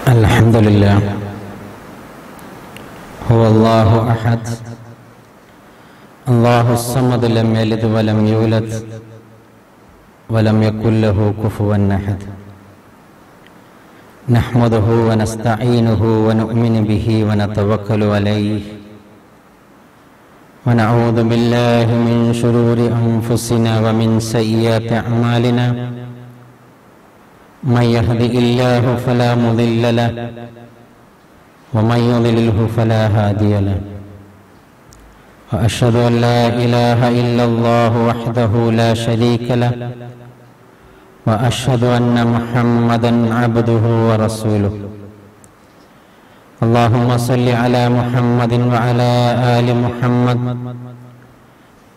الحمد لله هو الله أحد الله الصمد لم يلد ولم يولد ولم يكن له كفوا أحد نحمده ونستعينه ونؤمن به ونتوكل عليه ونعوذ بالله من شرور أنفسنا ومن سيئات أعمالنا من يهده الله فلا مضل له ومن يضلله فلا هادي له وأشهد أن لا إله إلا الله وحده لا شريك له وأشهد أن محمدا عبده ورسوله اللهم صل على محمد وعلى آل محمد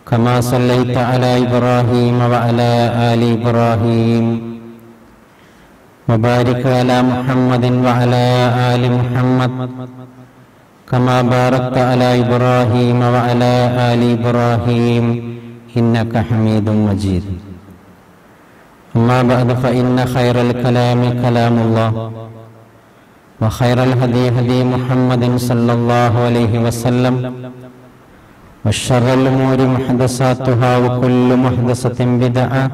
كما صليت على إبراهيم وعلى آل إبراهيم وبارك على محمد وعلى آل محمد كما باركت على إبراهيم وعلى آل إبراهيم إنك حميد مجيد أما بعد فإن خير الكلام كلام الله وخير الهدي هدي محمد صلى الله عليه وسلم وشر الأمور محدثاتها وكل محدثة بدعة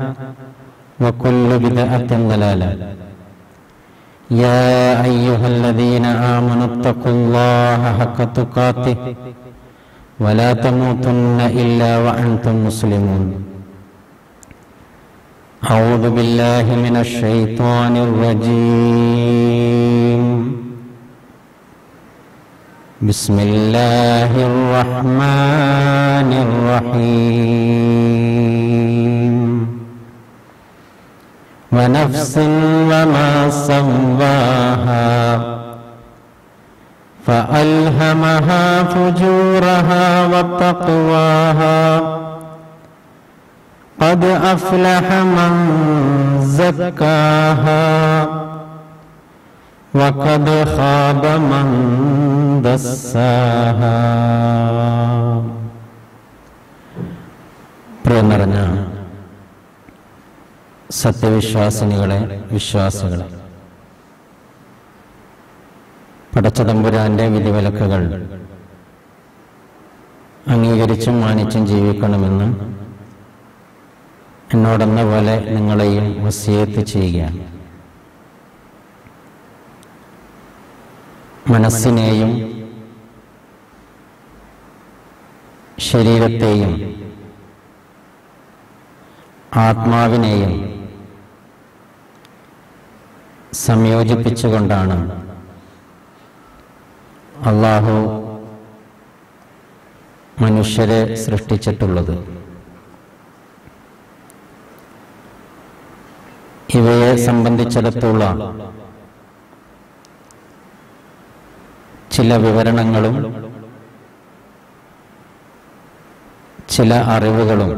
وكل بدعة ضلالة يا أيها الذين آمنوا اتقوا الله حق تقاته ولا تموتن إلا وأنتم مسلمون أعوذ بالله من الشيطان الرجيم بسم الله الرحمن الرحيم ونفس وما سواها فألهمها فجورها وتقواها قد أفلح من زكاها وقد خاب من دساها. പ്രിയനിറഞ്ഞ സത്യവിശ്വാസിനികളെ, വിശ്വാസികളെ, പടച്ചതമ്പുരാന്റെ വിധിവിലക്കുകൾ അംഗീകരിച്ചും മാനിച്ചും ജീവിക്കണമെന്ന് എന്നോടെന്ന പോലെ നിങ്ങളെയും വസിയത്ത് ചെയ്യുകയാണ്. മനസ്സിനെയും ശരീരത്തെയും ആത്മാവിനെയും സംയോജിപ്പിച്ചുകൊണ്ടാണ് അല്ലാഹു മനുഷ്യരെ സൃഷ്ടിച്ചിട്ടുള്ളത്. ഇവയെ സംബന്ധിച്ചിടത്തോളം ചില വിവരണങ്ങളും ചില അറിവുകളും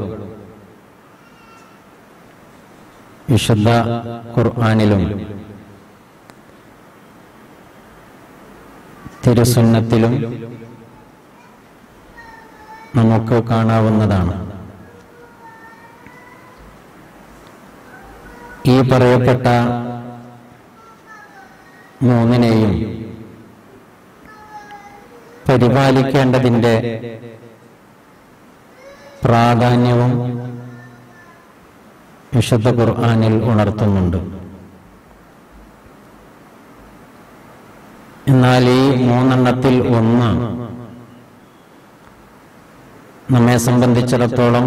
വിശുദ്ധ ഖുർആനിലും തിരുസുന്നത്തിലും നമുക്ക് കാണാവുന്നതാണ്. ഈ പറയപ്പെട്ട മൂന്നിനെയും പരിപാലിക്കേണ്ടതിൻ്റെ പ്രാധാന്യവും വിശുദ്ധ ഖുർആനിൽ ഉണർത്തുന്നുണ്ട്. എന്നാൽ ഈ മൂന്നെണ്ണത്തിൽ ഒന്ന് നമ്മെ സംബന്ധിച്ചിടത്തോളം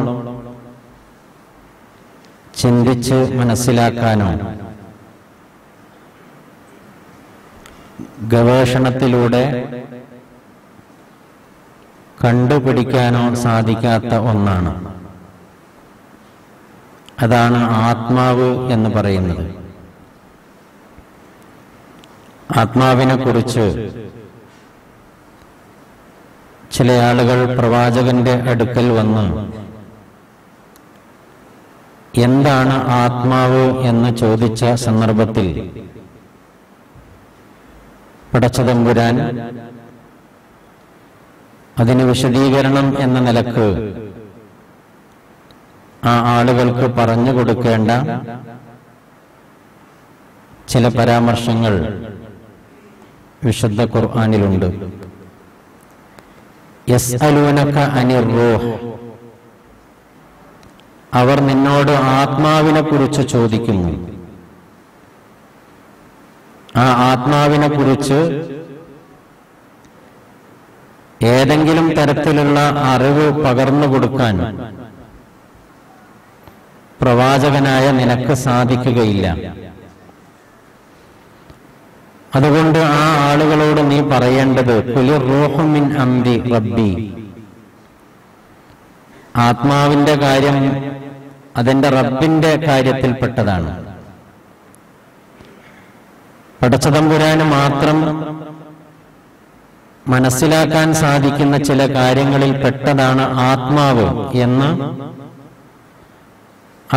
ചിന്തിച്ച് മനസ്സിലാക്കാനോ ഗവേഷണത്തിലൂടെ കണ്ടുപിടിക്കാനോ സാധിക്കാത്ത ഒന്നാണ്. അതാണ് ആത്മാവ് എന്ന് പറയുന്നത്. ആത്മാവിനെ കുറിച്ച് ചില ആളുകൾ പ്രവാചകന്റെ അടുക്കൽ വന്ന് എന്താണ് ആത്മാവ് എന്ന് ചോദിച്ച സന്ദർഭത്തിൽ പടച്ചതമ്പുരാൻ അതിന് വിശദീകരണം എന്ന നിലക്ക് ആ ആളുകൾക്ക് പറഞ്ഞു കൊടുക്കേണ്ട ചില പരാമർശങ്ങൾ വിശുദ്ധ ഖുർആനിലുണ്ട്. യസ്അലൂനക അനിർ റൂഹ്, അവർ നിന്നോട് ആത്മാവിനെ കുറിച്ച് ചോദിക്കുന്നു. ആ ആത്മാവിനെ കുറിച്ച് ഏതെങ്കിലും തരത്തിലുള്ള അറിവ് പകർന്നു കൊടുക്കാൻ പ്രവാചകനായ നിനക്ക് സാധിക്കുകയില്ല. അതുകൊണ്ട് ആ ആളുകളോട് നീ പറയേണ്ടത് ഖുലിർ റൂഹു മിൻ അംരി റബ്ബി, ആത്മാവിന്റെ കാര്യം അതെന്റെ റബ്ബിന്റെ കാര്യത്തിൽപ്പെട്ടതാണ്. പടച്ചതമ്പുരാന് മാത്രം മനസ്സിലാക്കാൻ സാധിക്കുന്ന ചില കാര്യങ്ങളിൽ പെട്ടതാണ് ആത്മാവ് എന്ന്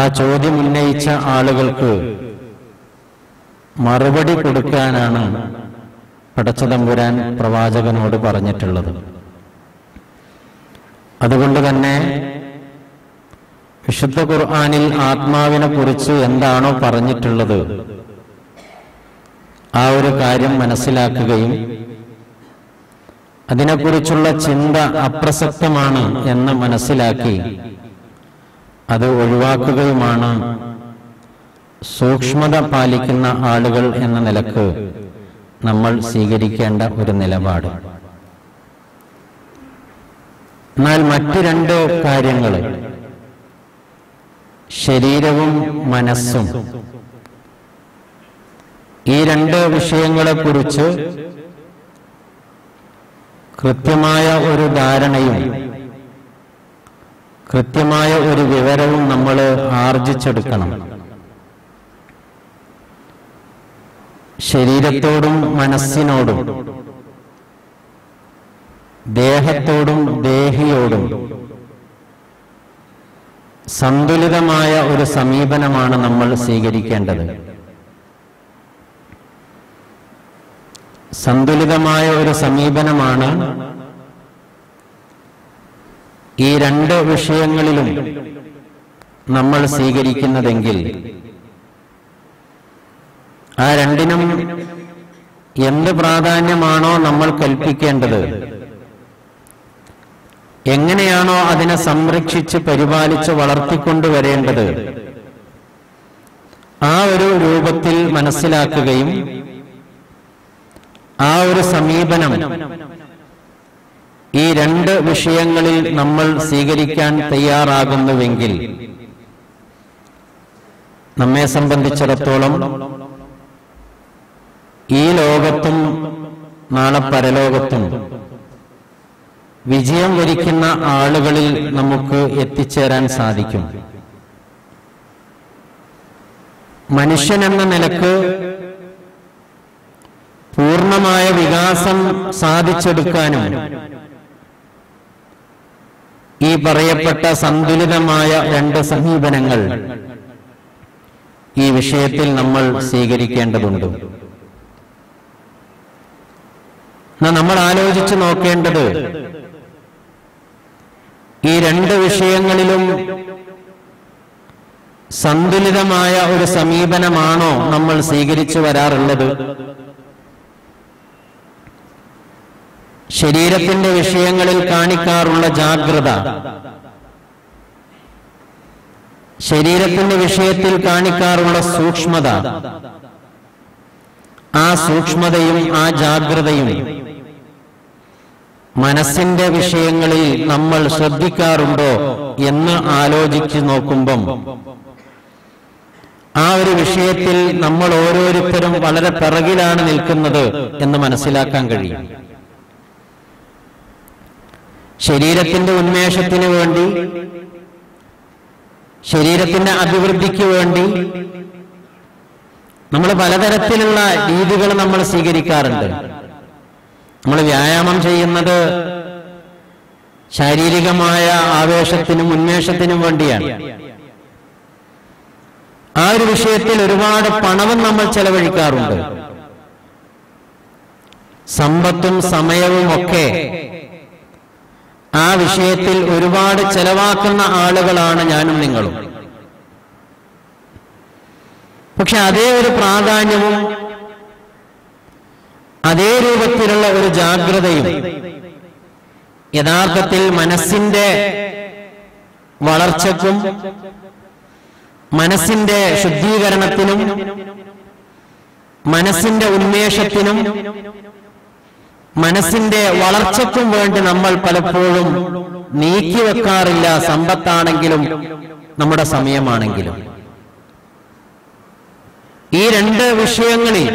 ആ ചോദ്യം ഉന്നയിച്ച ആളുകൾക്ക് മറുപടി കൊടുക്കാനാണ് പടച്ചതമ്പുരാൻ പ്രവാചകനോട് പറഞ്ഞിട്ടുള്ളത്. അതുകൊണ്ട് തന്നെ വിശുദ്ധ ഖുർആനിൽ ആത്മാവിനെ കുറിച്ച് എന്താണോ പറഞ്ഞിട്ടുള്ളത് ആ ഒരു കാര്യം മനസ്സിലാക്കുകയും അതിനെക്കുറിച്ചുള്ള ചിന്ത അപ്രസക്തമാണ് എന്ന് മനസ്സിലാക്കി അത് ഒഴിവാക്കുകയുമാണ് സൂക്ഷ്മത പാലിക്കുന്ന ആളുകൾ എന്ന നിലക്ക് നമ്മൾ സ്വീകരിക്കേണ്ട ഒരു നിലപാട്. എന്നാൽ മറ്റു രണ്ട് കാര്യങ്ങൾ, ശരീരവും മനസ്സും, ഈ രണ്ട് വിഷയങ്ങളെക്കുറിച്ച് കൃത്യമായ ഒരു ധാരണയും കൃത്യമായ ഒരു വിവരവും നമ്മൾ ആർജിച്ചെടുക്കണം. ശരീരത്തോടും മനസ്സിനോടും ദേഹത്തോടും ദേഹിയോടും സന്തുലിതമായ ഒരു സമീപനമാണ് നമ്മൾ സ്വീകരിക്കേണ്ടത്. സന്തുലിതമായ ഒരു സമീപനമാണ് ഈ രണ്ട് വിഷയങ്ങളിലും നമ്മൾ സ്വീകരിക്കുന്നതെങ്കിൽ ആ രണ്ടിനും എന്ത് പ്രാധാന്യമാണോ നമ്മൾ കൽപ്പിക്കേണ്ടത്, എങ്ങനെയാണോ അതിനെ സംരക്ഷിച്ച് പരിപാലിച്ച് വളർത്തിക്കൊണ്ടുവരേണ്ടത്, ആ ഒരു രൂപത്തിൽ മനസ്സിലാക്കുകയും ആ ഒരു സമീപനം ഈ രണ്ട് വിഷയങ്ങളിൽ നമ്മൾ സ്വീകരിക്കാൻ തയ്യാറാകുന്നുവെങ്കിൽ നമ്മെ സംബന്ധിച്ചിടത്തോളം ഈ ലോകത്തും നാളെ പരലോകത്തും വിജയം വരിക്കുന്ന ആളുകളിൽ നമുക്ക് എത്തിച്ചേരാൻ സാധിക്കും. മനുഷ്യനെന്ന നിലക്ക് പൂർണ്ണമായ വികാസം സാധിച്ചെടുക്കാനും ഈ പറയപ്പെട്ട സന്തുലിതമായ രണ്ട് സമീപനങ്ങൾ ഈ വിഷയത്തിൽ നമ്മൾ സ്വീകരിക്കേണ്ടതുണ്ട്. നമ്മൾ ആലോചിച്ച് നോക്കേണ്ടത് ഈ രണ്ട് വിഷയങ്ങളിലും സന്തുലിതമായ ഒരു സമീപനമാണോ നമ്മൾ സ്വീകരിച്ചു വരാറുള്ളത്? ശരീരത്തിന്റെ വിഷയങ്ങളിൽ കാണിക്കാറുള്ള ജാഗ്രത, ശരീരത്തിന്റെ വിഷയത്തിൽ കാണിക്കാറുള്ള സൂക്ഷ്മത, ആ സൂക്ഷ്മതയും ആ ജാഗ്രതയും മനസ്സിന്റെ വിഷയങ്ങളിൽ നമ്മൾ ശ്രദ്ധിക്കാറുണ്ടോ എന്ന് ആലോചിച്ച് നോക്കുമ്പം ആ ഒരു വിഷയത്തിൽ നമ്മൾ ഓരോരുത്തരും വളരെ പിറകിലാണ് നിൽക്കുന്നത് എന്ന് മനസ്സിലാക്കാൻ കഴിയും. ശരീരത്തിന്റെ ഉന്മേഷത്തിന് വേണ്ടി, ശരീരത്തിന്റെ അഭിവൃദ്ധിക്ക് വേണ്ടി നമ്മൾ പലതരത്തിലുള്ള രീതികൾ നമ്മൾ സ്വീകരിക്കാറുണ്ട്. നമ്മൾ വ്യായാമം ചെയ്യുന്നത് ശാരീരികമായ ആവേശത്തിനും ഉന്മേഷത്തിനും വേണ്ടിയാണ്. ആ ഒരു വിഷയത്തിൽ ഒരുപാട് പണവും നമ്മൾ ചെലവഴിക്കാറുണ്ട്. സമ്പത്തും സമയവും ഒക്കെ ആ വിഷയത്തിൽ ഒരുപാട് ചെലവാക്കുന്ന ആളുകളാണ് ഞാനും നിങ്ങളും. പക്ഷെ അതേ ഒരു പ്രാധാന്യവും അതേ രൂപത്തിലുള്ള ഒരു ജാഗ്രതയും യഥാർത്ഥത്തിൽ മനസ്സിന്റെ വളർച്ചയ്ക്കും മനസ്സിന്റെ ശുദ്ധീകരണത്തിനും മനസ്സിന്റെ ഉന്മേഷത്തിനും മനസ്സിന്റെ വളർച്ചയ്ക്കും വേണ്ടി നമ്മൾ പലപ്പോഴും നീക്കിവെക്കാറില്ല, സമ്പത്താണെങ്കിലും നമ്മുടെ സമയമാണെങ്കിലും. ഈ രണ്ട് വിഷയങ്ങളിൽ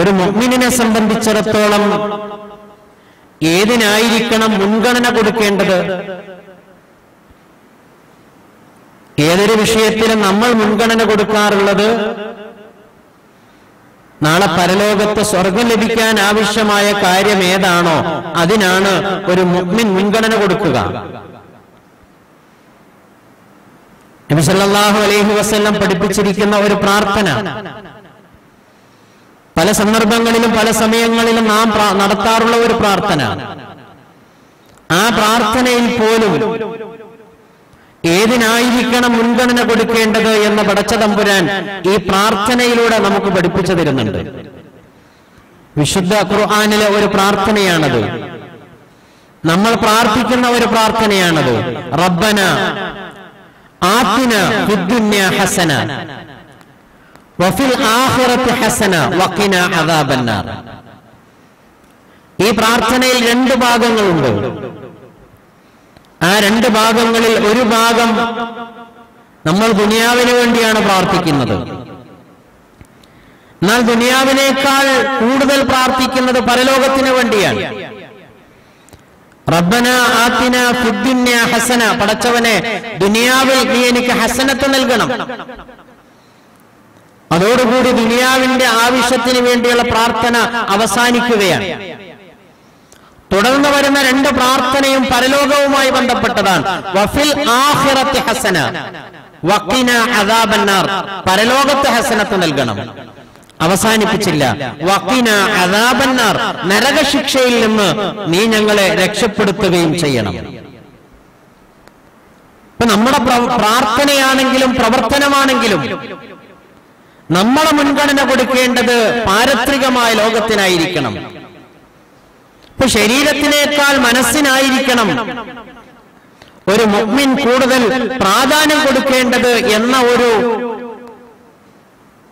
ഒരു മുഅ്മിനിനെ സംബന്ധിച്ചിടത്തോളം ഏതിനായിരിക്കണം മുൻഗണന കൊടുക്കേണ്ടത്? ഏതൊരു വിഷയത്തിലും നമ്മൾ മുൻഗണന കൊടുക്കാറുള്ളത് നാളെ പരലോകത്ത് സ്വർഗം ലഭിക്കാൻ ആവശ്യമായ കാര്യം ഏതാണോ അതിനാണ് ഒരു മുഅ്മിൻ മുൻഗണന കൊടുക്കുക. നബി സല്ലല്ലാഹു അലൈഹി വസല്ലം പഠിപ്പിച്ചിരിക്കുന്ന ഒരു പ്രാർത്ഥന പല സന്ദർഭങ്ങളിലും പല സമയങ്ങളിലും നാം നടത്താറുള്ള ഒരു പ്രാർത്ഥന. ആ പ്രാർത്ഥനയിൽ പോലും ഏതിനായിരിക്കണം മുൻഗണന കൊടുക്കേണ്ടത് എന്ന് പടച്ച തമ്പുരാൻ ഈ പ്രാർത്ഥനയിലൂടെ നമുക്ക് പഠിപ്പിച്ചു തരുന്നുണ്ട്. വിശുദ്ധ ഖുർആനിലെ ഒരു പ്രാർത്ഥനയാണത്. നമ്മൾ പ്രാർത്ഥിക്കുന്ന ഒരു പ്രാർത്ഥനയാണത്. റബ്ബന ആതിന ഫിദ്ദുനിയ ഹസന വഫിൽ ആഖിറതി ഹസന വഖിന അദാബന്നാർ. ഈ പ്രാർത്ഥനയിൽ രണ്ട് ഭാഗങ്ങളുണ്ട്. ആ രണ്ട് ഭാഗങ്ങളിൽ ഒരു ഭാഗം നമ്മൾ ദുനിയാവിന് വേണ്ടിയാണ് പ്രാർത്ഥിക്കുന്നത്. എന്നാൽ ദുനിയാവിനേക്കാൾ കൂടുതൽ പ്രാർത്ഥിക്കുന്നത് പരലോകത്തിന് വേണ്ടിയാണ്. റബ്ബന ആതിന ഫിദ്ദുനിയ ഹസന, പടച്ചവനെ ദുനിയാവിൽ നീ എനിക്ക് ഹസനത്ത് നൽകണം. അതോടുകൂടി ദുനിയാവിന്റെ ആവശ്യത്തിന് വേണ്ടിയുള്ള പ്രാർത്ഥന അവസാനിക്കുകയാണ്. തുടർന്ന് വരുന്ന രണ്ട് പ്രാർത്ഥനയും പരലോകവുമായി ബന്ധപ്പെട്ടതാണ്. വഫിൽ ആഖിറതി ഹസന വഖിന അദാബന്നാർ, പരലോകത്തെ ഹസനത്ത് നൽകണം. അവസാനിപ്പിച്ചില്ല, വഖിന അദാബന്നാർ, നരകശിക്ഷയിൽ നിന്ന് നീ ഞങ്ങളെ രക്ഷപ്പെടുത്തുകയും ചെയ്യണം. ഇപ്പൊ നമ്മുടെ പ്രാർത്ഥനയാണെങ്കിലും പ്രവർത്തനമാണെങ്കിലും നമ്മളെ മുൻഗണന കൊടുക്കേണ്ടത് പാരത്രികമായ ലോകത്തിനായിരിക്കണം. ഇപ്പൊ ശരീരത്തിനേക്കാൾ മനസ്സിനായിരിക്കണം ഒരു മുഅ്മിൻ കൂടുതൽ പ്രാധാന്യം കൊടുക്കേണ്ടത് എന്ന ഒരു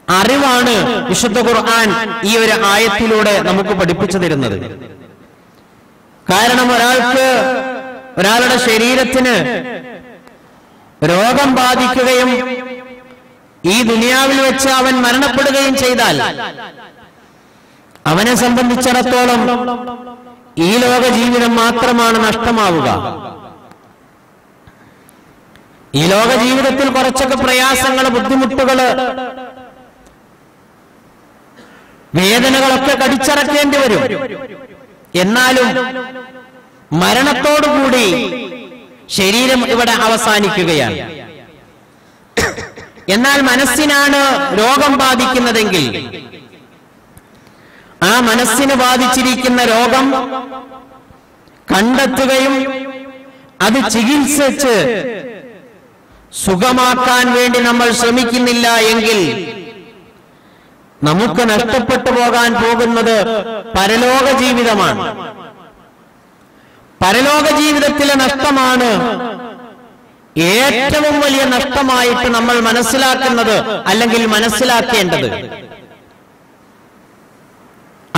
അറിവാണ് വിശുദ്ധ ഖുർആൻ ഈ ഒരു ആയത്തിലൂടെ നമുക്ക് പഠിപ്പിച്ചു തരുന്നത്. കാരണം ഒരാളുടെ ശരീരത്തിന് രോഗം ബാധിക്കുകയും ഈ ദുനിയാവിൽ വെച്ച് അവൻ മരണപ്പെടുകയും ചെയ്താൽ അവനെ സംബന്ധിച്ചിടത്തോളം ഈ ലോക ജീവിതം മാത്രമാണ് നഷ്ടമാവുക. ഈ ലോക ജീവിതത്തിൽ കുറച്ചൊക്കെ പ്രയാസങ്ങൾ, ബുദ്ധിമുട്ടുകൾ, വേദനകളൊക്കെ കടിച്ചറക്കേണ്ടി വരും. എന്നാലും മരണത്തോടുകൂടി ശരീരം ഇവിടെ അവസാനിക്കുകയാണ്. എന്നാൽ മനസ്സിനാണ് രോഗം ബാധിക്കുന്നതെങ്കിൽ ആ മനസ്സിന് ബാധിച്ചിരിക്കുന്ന രോഗം കണ്ടെത്തുകയും അത് ചികിത്സിച്ച് സുഖമാക്കാൻ വേണ്ടി നമ്മൾ ശ്രമിക്കുന്നില്ല എങ്കിൽ നമുക്ക് നഷ്ടപ്പെട്ടു പോകാൻ പോകുന്നത് പരലോക ജീവിതമാണ്. പരലോക ജീവിതത്തിലെ നഷ്ടമാണ് ഏറ്റവും വലിയ നഷ്ടമായിട്ട് നമ്മൾ മനസ്സിലാക്കുന്നത്, അല്ലെങ്കിൽ മനസ്സിലാക്കേണ്ടത്.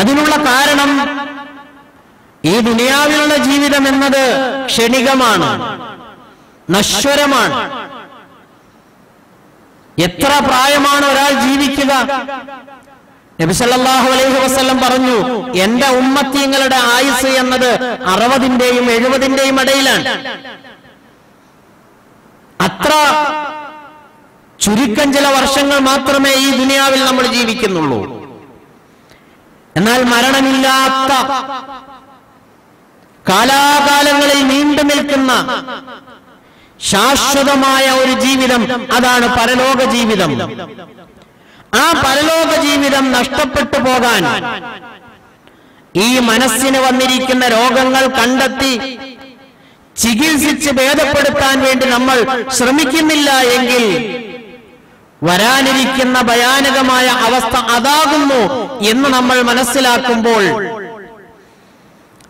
അതിനുള്ള കാരണം ഈ ദുനിയാവിലുള്ള ജീവിതം എന്നത് ക്ഷണികമാണ്, നശ്വരമാണ്. എത്ര പ്രായമാണ് ഒരാൾ ജീവിക്കുക? നബി സല്ലല്ലാഹു അലൈഹി വസല്ലം പറഞ്ഞു, എന്റെ ഉമ്മത്തീങ്ങളുടെ ആയുസ് എന്നത് 60ന്റെയും 70ന്റെയും ഇടയിലാണ്. അത്ര ചുരുക്കം ചില വർഷങ്ങൾ മാത്രമേ ഈ ദുനിയാവിൽ നമ്മൾ ജീവിക്കുന്നുള്ളൂ. എന്നാൽ മരണമില്ലാത്ത കാലാകാലങ്ങളിൽ നീണ്ടു നിൽക്കുന്ന ശാശ്വതമായ ഒരു ജീവിതം, അതാണ് പരലോക ജീവിതം. ആ പരലോക ജീവിതം നഷ്ടപ്പെട്ടു പോകാൻ ഈ മനസ്സിന് വന്നിരിക്കുന്ന രോഗങ്ങൾ കണ്ടെത്തി ചികിത്സിച്ച് ഭേദപ്പെടുത്താൻ വേണ്ടി നമ്മൾ ശ്രമിക്കുന്നില്ല എങ്കിൽ വരാനിരിക്കുന്ന ഭയാനകമായ അവസ്ഥ അതാകുന്നു എന്ന് നമ്മൾ മനസ്സിലാക്കുമ്പോൾ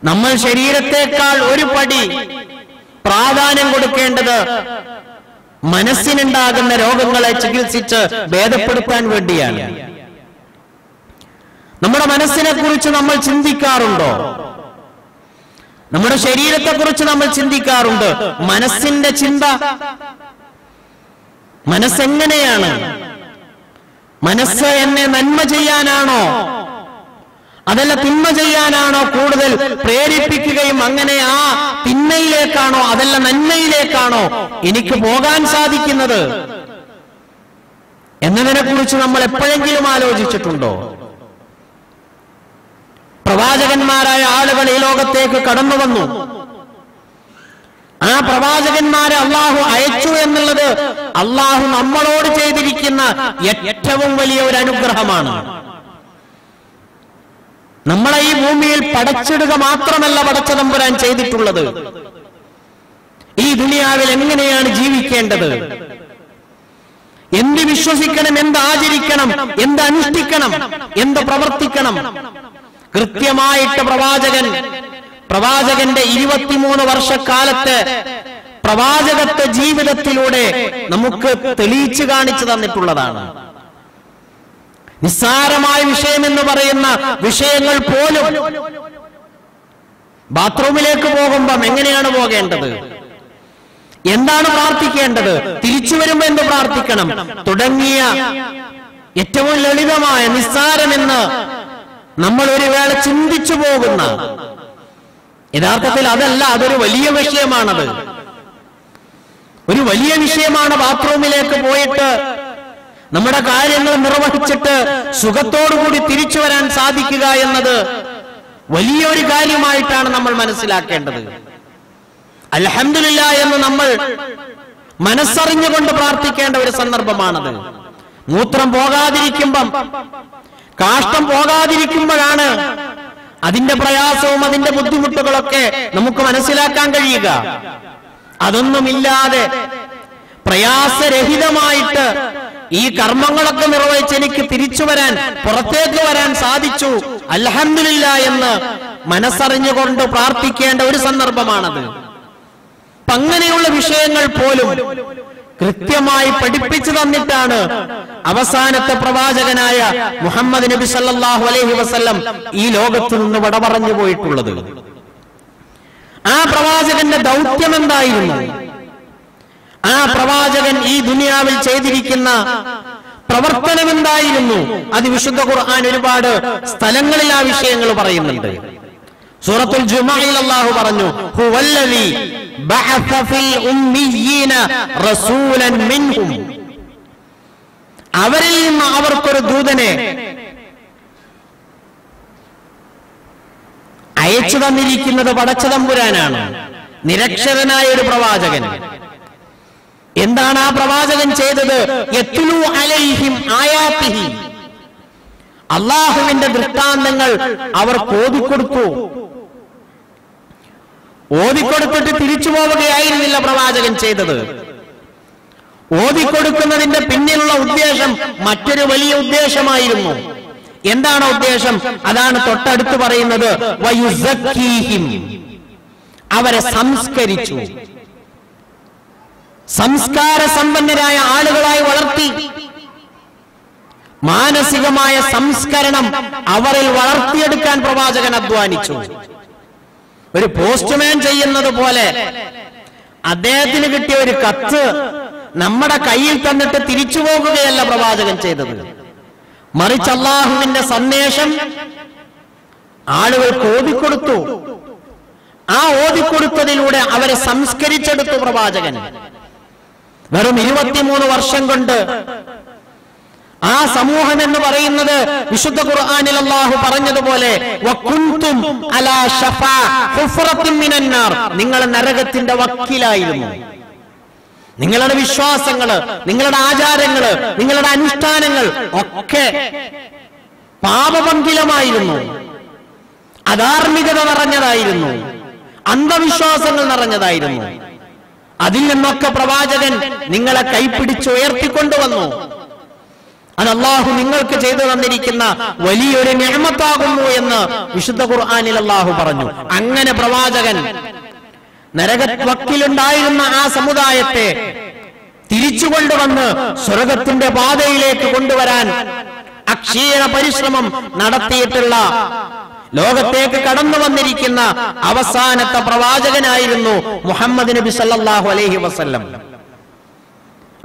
നമ്മൾ ശരീരത്തെക്കാൾ ഒരു പടി പ്രാധാന്യം കൊടുക്കേണ്ടത് മനസ്സിനുണ്ടാകുന്ന രോഗങ്ങളെ ചികിത്സിച്ച് ഭേദപ്പെടുത്താൻ വേണ്ടിയാണ്. നമ്മുടെ മനസ്സിനെ കുറിച്ച് നമ്മൾ ചിന്തിക്കാറുണ്ടോ? നമ്മുടെ ശരീരത്തെ കുറിച്ച് നമ്മൾ ചിന്തിക്കാറുണ്ട്. മനസ്സിന്റെ ചിന്ത, മനസ്സെങ്ങനെയാണ്? മനസ്സ് എന്നെ നന്മ ചെയ്യാനാണോ അതല്ല തിന്മ ചെയ്യാനാണോ കൂടുതൽ പ്രേരിപ്പിക്കുകയും അങ്ങനെ ആ തിന്മയിലേക്കാണോ അതല്ല നന്മയിലേക്കാണോ എനിക്ക് പോകാൻ സാധിക്കുന്നത് എന്നതിനെ കുറിച്ച് നമ്മൾ എപ്പോഴെങ്കിലും ആലോചിച്ചിട്ടുണ്ടോ? പ്രവാചകന്മാരായ ആളുകൾ ഈ ലോകത്തേക്ക് കടന്നു വന്നു. ആ പ്രവാചകന്മാരെ അള്ളാഹു അയച്ചു എന്നുള്ളത് അള്ളാഹു നമ്മളോട് ചെയ്തിരിക്കുന്ന ഏറ്റവും വലിയ ഒരു അനുഗ്രഹമാണ്. നമ്മളെ ഈ ഭൂമിയിൽ പടച്ചിടുക മാത്രമല്ല പടച്ച തമ്പുരാൻ ചെയ്തിട്ടുള്ളത്, ഈ ദുനിയാവിൽ എങ്ങനെയാണ് ജീവിക്കേണ്ടത്, എന്ത് വിശ്വസിക്കണം, എന്ത് ആചരിക്കണം, എന്ത് അനുഷ്ഠിക്കണം, എന്ത് പ്രവർത്തിക്കണം, കൃത്യമായിട്ട് പ്രവാചകന്റെ 23 വർഷക്കാലത്തെ പ്രവാചകത്വ ജീവിതത്തിലൂടെ നമുക്ക് തെളിയിച്ചു കാണിച്ചു തന്നിട്ടുള്ളതാണ്. നിസ്സാരമായ വിഷയം എന്ന് പറയുന്ന വിഷയങ്ങൾ പോലും ബാത്റൂമിലേക്ക് പോകുമ്പം എങ്ങനെയാണ് പോകേണ്ടത്, എന്താണ് പ്രാർത്ഥിക്കേണ്ടത്, തിരിച്ചു വരുമ്പോ എന്ത് പ്രാർത്ഥിക്കണം തുടങ്ങിയ ഏറ്റവും ലളിതമായ നിസ്സാരമെന്ന് നമ്മൾ ഒരു വേള ചിന്തിച്ചു പോകുന്ന, യഥാർത്ഥത്തിൽ അതല്ല, അതൊരു വലിയ വിഷയമാണത്. ഒരു വലിയ വിഷയമാണ് ബാത്റൂമിലേക്ക് പോയിട്ട് നമ്മുടെ കാര്യങ്ങൾ നിർവഹിച്ചിട്ട് സുഖത്തോടുകൂടി തിരിച്ചു വരാൻ സാധിക്കുക എന്നത് വലിയൊരു കാര്യമായിട്ടാണ് നമ്മൾ മനസ്സിലാക്കേണ്ടത്. അൽഹംദുലില്ലാഹ് എന്ന് നമ്മൾ മനസ്സറിഞ്ഞുകൊണ്ട് പ്രാർത്ഥിക്കേണ്ട ഒരു സന്ദർഭമാണത്. മൂത്രം പോകാതിരിക്കുമ്പം, കാഷ്ടം പോകാതിരിക്കുമ്പോഴാണ് അതിന്റെ പ്രയാസവും അതിന്റെ ബുദ്ധിമുട്ടുകളൊക്കെ നമുക്ക് മനസ്സിലാക്കാൻ കഴിയുക. അതൊന്നുമില്ലാതെ പ്രയാസരഹിതമായിട്ട് ഈ കർമ്മങ്ങളൊക്കെ നിർവഹിച്ച് എനിക്ക് തിരിച്ചു വരാൻ, പുറത്തേക്ക് വരാൻ സാധിച്ചു, അൽഹംദുലില്ലാഹ് എന്ന് മനസ്സറിഞ്ഞുകൊണ്ട് പ്രാർത്ഥിക്കേണ്ട ഒരു സന്ദർഭമാണത്. അങ്ങനെയുള്ള വിഷയങ്ങൾ പോലും കൃത്യമായി പഠിപ്പിച്ചു തന്നിട്ടാണ് അവസാനത്തെ പ്രവാചകനായ മുഹമ്മദ് നബി സല്ലല്ലാഹു അലൈഹി വസല്ലം ഈ ലോകത്ത് നിന്ന് വിട പറഞ്ഞു പോയിട്ടുള്ളത്. ആ പ്രവാചകന്റെ ദൗത്യം എന്തായിരുന്നു? ആ പ്രവാചകൻ ഈ ദുനിയാവിൽ ചെയ്തിരിക്കുന്ന പ്രവർത്തനം എന്തായിരുന്നു? അത് വിശുദ്ധ ഖുർആൻ ഒരുപാട് സ്ഥലങ്ങളിൽ ആ വിഷയങ്ങൾ പറയുന്നുണ്ട്. സൂറത്തുൽ ജുമുഅയിൽ അല്ലാഹു പറഞ്ഞു, ഹുവല്ലദീ ബഅസ ഫിൽ ഉമ്മീയീന റസൂലൻ മിൻഹും, അവരിൽ നിന്ന് അവർക്കൊരു ദൂതനെ അയച്ചു തന്നിരിക്കുന്നത് പടച്ചതമ്പുരാനാണ്, നിരക്ഷരനായ ഒരു പ്രവാചകൻ. എന്താണ് ആ പ്രവാചകൻ ചെയ്തത്? യത്ലു അലൈഹിം ആയാതിഹി, അല്ലാഹുവിന്റെ ദൃഷ്ടാന്തങ്ങൾ അവർക്ക് ഓതിക്കൊടുത്തു. ഓതിക്കൊടുത്തിട്ട് തിരിച്ചു പോവുകയായിരുന്നില്ല പ്രവാചകൻ ചെയ്തത്. ഓതിക്കൊടുക്കുന്നതിന്റെ പിന്നിലുള്ള ഉദ്ദേശം മറ്റൊരു വലിയ ഉദ്ദേശമായിരുന്നു. എന്താണ് ഉദ്ദേശം? അതാണ് തൊട്ടടുത്ത് പറയുന്നത്, വയുസക്കീഹിം, അവരെ സംസ്കരിച്ചു, സംസ്കാര സമ്പന്നരായ ആളുകളായി വളർത്തി. മാനസികമായ സംസ്കരണം അവരിൽ വളർത്തിയെടുക്കാൻ പ്രവാചകൻ അധ്വാനിച്ചു. ഒരു പോസ്റ്റ്മാൻ ചെയ്യുന്നത് പോലെ അദ്ദേഹത്തിന് കിട്ടിയ ഒരു കത്ത് നമ്മുടെ കയ്യിൽ തന്നിട്ട് തിരിച്ചു പോകുകയല്ല പ്രവാചകൻ ചെയ്തത്. മറിച്ച് അല്ലാഹുവിന്റെ സന്ദേശം ആളുകൾക്ക് ഓതിക്കൊടുത്തു. ആ ഓതിക്കൊടുത്തതിലൂടെ അവരെ സംസ്കരിച്ചെടുത്തു പ്രവാചകൻ. വെറും 23 വർഷം കൊണ്ട് ആ സമൂഹം എന്ന് പറയുന്നത് വിശുദ്ധ ഖുർആനിൽ അല്ലാഹു പറഞ്ഞതുപോലെ വകുൻതും അലാ ശഫാ ഹുഫറത്തിൻ മിനന്നാർ, നിങ്ങൾ നരകത്തിന്റെ വക്കിലായിരുന്നു. നിങ്ങളുടെ വിശ്വാസങ്ങള്, നിങ്ങളുടെ ആചാരങ്ങള്, നിങ്ങളുടെ അനുഷ്ഠാനങ്ങൾ ഒക്കെ പാപപങ്കിലമായിരുന്നു, അധാർമികത നിറഞ്ഞതായിരുന്നു, അന്ധവിശ്വാസങ്ങൾ നിറഞ്ഞതായിരുന്നു. അതിൽ നിന്നൊക്കെ പ്രവാചകൻ നിങ്ങളെ കൈപ്പിടിച്ച് ഉയർത്തിക്കൊണ്ടുവന്നു. അത് അല്ലാഹു നിങ്ങൾക്ക് ചെയ്തു തന്നിരിക്കുന്ന വലിയൊരു നിഅമത്താകുന്നു എന്ന് വിശുദ്ധ ഖുർആനിൽ അല്ലാഹു പറഞ്ഞു. അങ്ങനെ പ്രവാചകൻ നരകവക്കിലുണ്ടായിരുന്ന ആ സമുദായത്തെ തിരിച്ചുകൊണ്ടുവന്ന് സ്വർഗത്തിന്റെ പാതയിലേക്ക് കൊണ്ടുവരാൻ അക്ഷീണ പരിശ്രമം നടത്തിയിട്ടുള്ള, ലോകത്തേക്ക് കടന്നു വന്നിരിക്കുന്ന അവസാനത്തെ പ്രവാചകനായിരുന്നു മുഹമ്മദ് നബി സല്ലല്ലാഹു അലൈഹി വസല്ലം.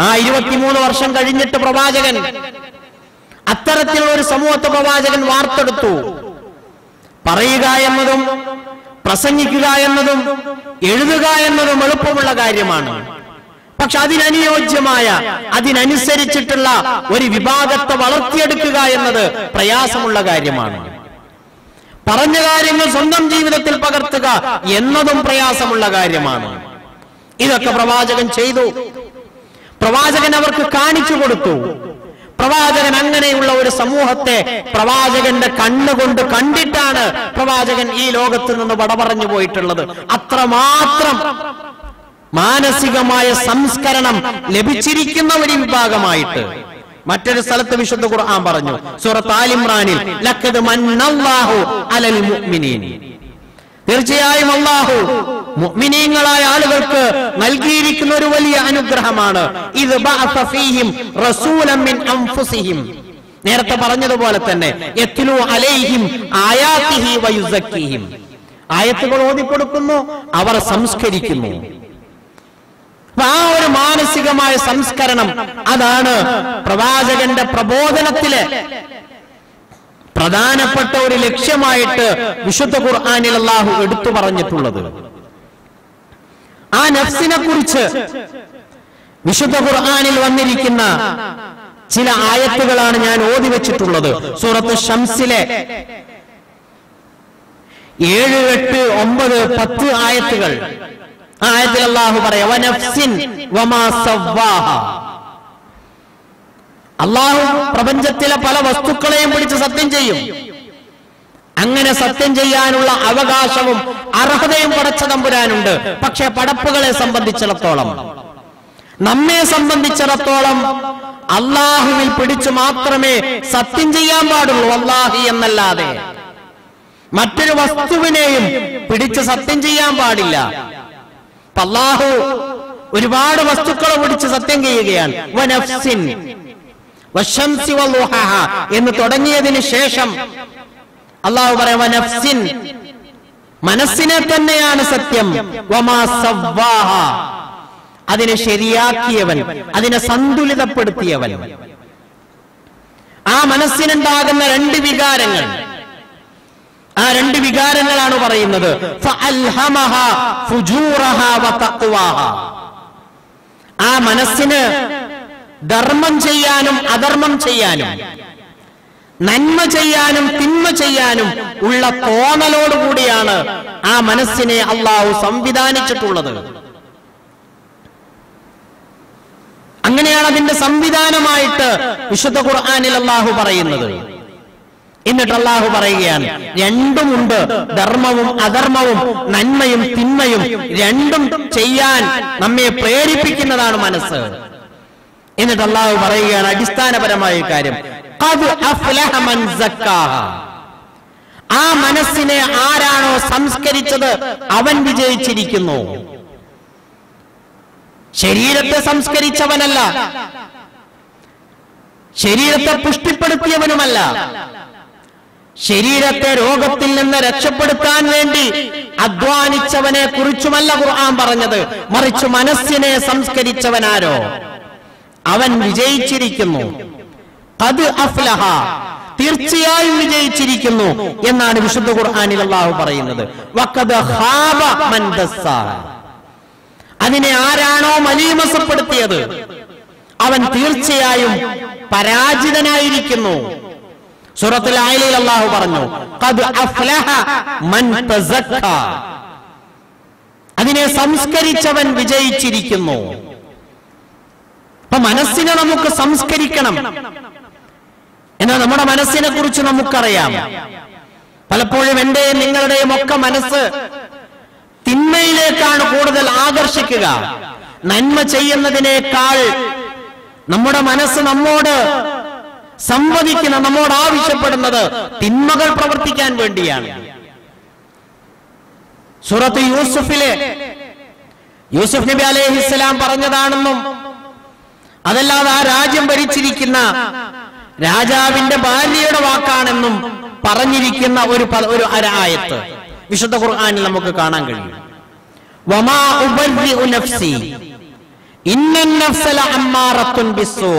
ആ 23 വർഷം കഴിഞ്ഞിട്ട് പ്രവാചകൻ അത്തരത്തിലുള്ള ഒരു സമൂഹത്തെ പ്രവാചകൻ വാർത്തെടുത്തു. പറയുക എന്നതും പ്രസംഗിക്കുക എന്നതും എഴുതുക എന്നതും എളുപ്പമുള്ള കാര്യമാണ്. പക്ഷെ അതിനനുയോജ്യമായ, അതിനനുസരിച്ചിട്ടുള്ള ഒരു വിഭാഗത്തെ വളർത്തിയെടുക്കുക എന്നത് പ്രയാസമുള്ള കാര്യമാണ്. പറഞ്ഞ കാര്യങ്ങൾ സ്വന്തം ജീവിതത്തിൽ പകർത്തുക എന്നതും പ്രയാസമുള്ള കാര്യമാണ്. ഇതൊക്കെ പ്രവാചകൻ ചെയ്തു. പ്രവാചകൻ അവർക്ക് കാണിച്ചു കൊടുത്തു. പ്രവാചകൻ അങ്ങനെയുള്ള ഒരു സമൂഹത്തെ പ്രവാചകന്റെ കണ്ണുകൊണ്ട് കണ്ടിട്ടാണ് പ്രവാചകൻ ഈ ലോകത്ത് നിന്ന് വട പറഞ്ഞു പോയിട്ടുള്ളത്. അത്രമാത്രം മാനസികമായ സംസ്കരണം ലഭിച്ചിരിക്കുന്ന ഒരു വിഭാഗമായിട്ട്. മറ്റൊരു സ്ഥലത്ത് വിശുദ്ധ ഖുർആൻ പറഞ്ഞു, സൂറത്ത് ആൽ ഇംറാനിൽ, ലഖദ് മന്നല്ലാഹു അലൽ മുഅ്മിനീൻ, തീർച്ചയായും അല്ലാഹു മുഅ്മിനീങ്ങളായ ആളുകൾക്ക് നൽകിയിരിക്കുന്ന ഒരു വലിയ അനുഗ്രഹമാണ്. ഇദ് ബഅസ ഫീഹിം റസൂലൻ മിൻ അൻഫുസിഹിം, നേരത്തെ പറഞ്ഞതുപോലെ തന്നെ യത്ലു അലൈഹിം ആയാതിഹി വയുസക്കിഹിം, ആയത്തുകൾ ഓതിക്കൊടുക്കുന്നു, അവർ സംസ്കരിക്കുന്നു. ആ ഒരു മാനസികമായ സംസ്കരണം, അതാണ് പ്രവാചകന്റെ പ്രബോധനത്തിലെ പ്രധാനപ്പെട്ട ഒരു ലക്ഷ്യമായിട്ട് വിശുദ്ധ ഖുർആനിൽ അല്ലാഹു എടുത്തു പറഞ്ഞിട്ടുള്ളത്. ആ നഫ്സിനെ കുറിച്ച് വിശുദ്ധ ഖുർആനിൽ വന്നിരിക്കുന്ന ചില ആയത്തുകളാണ് ഞാൻ ഓതി വെച്ചിട്ടുള്ളത്. സൂറത്ത് ശംസിലെ 7, 8, 9, 10 ആയത്തുകൾ. ആ ആയത്തിൽ അല്ലാഹു പറയാ, വനഫ്സിൻ വമാ സവ്വാഹ. അല്ലാഹു പ്രപഞ്ചത്തിലെ പല വസ്തുക്കളെയും പിടിച്ച് സത്യം ചെയ്യും. അങ്ങനെ സത്യം ചെയ്യാനുള്ള അവകാശവും അർഹതയും പടച്ച തമ്പുരാനുണ്ട്. പക്ഷെ പടപ്പുകളെ സംബന്ധിച്ചിടത്തോളം, നമ്മെ സംബന്ധിച്ചിടത്തോളം അല്ലാഹുവിൽ പിടിച്ചു മാത്രമേ സത്യം ചെയ്യാൻ പാടുള്ളൂ, അല്ലാഹി എന്നല്ലാതെ മറ്റൊരു വസ്തുവിനെയും പിടിച്ച് സത്യം ചെയ്യാൻ പാടില്ല. അല്ലാഹു ഒരുപാട് വസ്തുക്കളെ പിടിച്ച് സത്യം ചെയ്യുകയാണ്. വനഫ്സിൻ വശംസി വളുഹഹ എന്ന് തുടങ്ങിയതിന് ശേഷം അല്ലാഹു പറയാ, വനഫ്സിൻ, മനസ്സിനെ തന്നെയാണ് സത്യം, വമാ സവ്വാഹ, അതിനെ ശരിയാക്കിയവൻ, അതിനെ സന്തുലിതപ്പെടുത്തിയവൻ. ആ മനസ്സിനുണ്ടാകുന്ന 2 വികാരങ്ങൾ, ആ 2 വികാരങ്ങളാണ് പറയുന്നത്. ഫഅൽഹമഹ ഫുജൂറഹ വതഖ്വാഹ. ആ മനസ്സിന് ധർമ്മം ചെയ്യാനും അധർമ്മം ചെയ്യാനും, നന്മ ചെയ്യാനും തിന്മ ചെയ്യാനും ഉള്ള തോന്നലോടുകൂടിയാണ് ആ മനസ്സിനെ അല്ലാഹു സംവിധാനിച്ചിട്ടുള്ളത്. അങ്ങനെയാണ് അതിന്റെ സംവിധാനമായിട്ട് വിശുദ്ധ ഖുർആനിൽ അല്ലാഹു പറയുന്നത്. എന്നിട്ട് അല്ലാഹു പറയുകയാണ്, രണ്ടുമുണ്ട്, ധർമ്മവും അധർമ്മവും നന്മയും തിന്മയും രണ്ടും ചെയ്യാൻ നമ്മെ പ്രേരിപ്പിക്കുന്നതാണ് മനസ്സ്. എന്നിട്ട് അല്ലാഹു പറയുകയാണ് അടിസ്ഥാനപരമായ കാര്യം, ഖദ് അഫ്ലഹ മൻ സക്കാഹ. ആ മനസ്സിനെ ആരാണോ സംസ്കരിച്ചത് അവൻ വിജയിച്ചിരിക്കുന്നു. ശരീരത്തെ സംസ്കരിച്ചവനല്ല, ശരീരത്തെ പുഷ്ടിപ്പെടുത്തിയവനുമല്ല, ശരീരത്തെ രോഗത്തിൽ നിന്ന് രക്ഷപ്പെടുത്താൻ വേണ്ടി അധ്വാനിച്ചവനെ കുറിച്ചുമല്ല ഖുർആൻ പറഞ്ഞത്. മറിച്ച് മനസ്സിനെ സംസ്കരിച്ചവനാരോ അവൻ വിജയിച്ചിരിക്കുന്നു. ഖദ് അഫ്ലഹ, തീർച്ചയായും വിജയിച്ചിരിക്കുന്നു എന്നാണ് വിശുദ്ധ ഖുർആനിൽ അല്ലാഹു പറയുന്നത്. വഖദ് ഖാബ മൻ ദസ്സാ, അതിനെ ആരാണോ മലീമസപ്പെടുത്തിയത് അവൻ തീർച്ചയായും പരാജിതനായിരിക്കുന്നു. സൂറത്തുൽ ആയിലയിൽ അല്ലാഹു പറഞ്ഞു, ഖദ് അഫ്ലഹ മൻ തസക്ക, അതിനെ സംസ്കരിച്ചവൻ വിജയിച്ചിരിക്കുന്നു. അപ്പൊ മനസ്സിനെ നമുക്ക് സംസ്കരിക്കണം. എന്നാൽ നമ്മുടെ മനസ്സിനെ കുറിച്ച് നമുക്കറിയാം. പലപ്പോഴും എന്റെയും നിങ്ങളുടെയും ഒക്കെ മനസ്സ് തിന്മയിലേക്കാണ് കൂടുതൽ ആകർഷിക്കുക. നന്മ ചെയ്യുന്നതിനേക്കാൾ നമ്മുടെ മനസ്സ് നമ്മോട് സംവദിക്കുന്ന, നമ്മോട് ആവശ്യപ്പെടുന്നത് തിന്മകൾ പ്രവർത്തിക്കാൻ വേണ്ടിയാണ്. സൂറത്ത് യൂസുഫിലെ യൂസുഫ് നബി അലൈഹിസ്സലാം പറഞ്ഞതാണെന്നും അതല്ലാതെ ആ രാജ്യം ഭരിച്ചിരിക്കുന്ന രാജാവിന്റെ ഭാര്യയുടെ വാക്കാണെന്നും പറഞ്ഞിരിക്കുന്ന ഒരു ആയത്ത് വിശുദ്ധ ഖുർആനിൽ നമുക്ക് കാണാൻ കഴിയും. വമാ ഉബർരിഉ നഫ്സി ഇന്നൻ നഫ്സ ലഅമ്മാറത്തുൻ ബിസ്സൂ.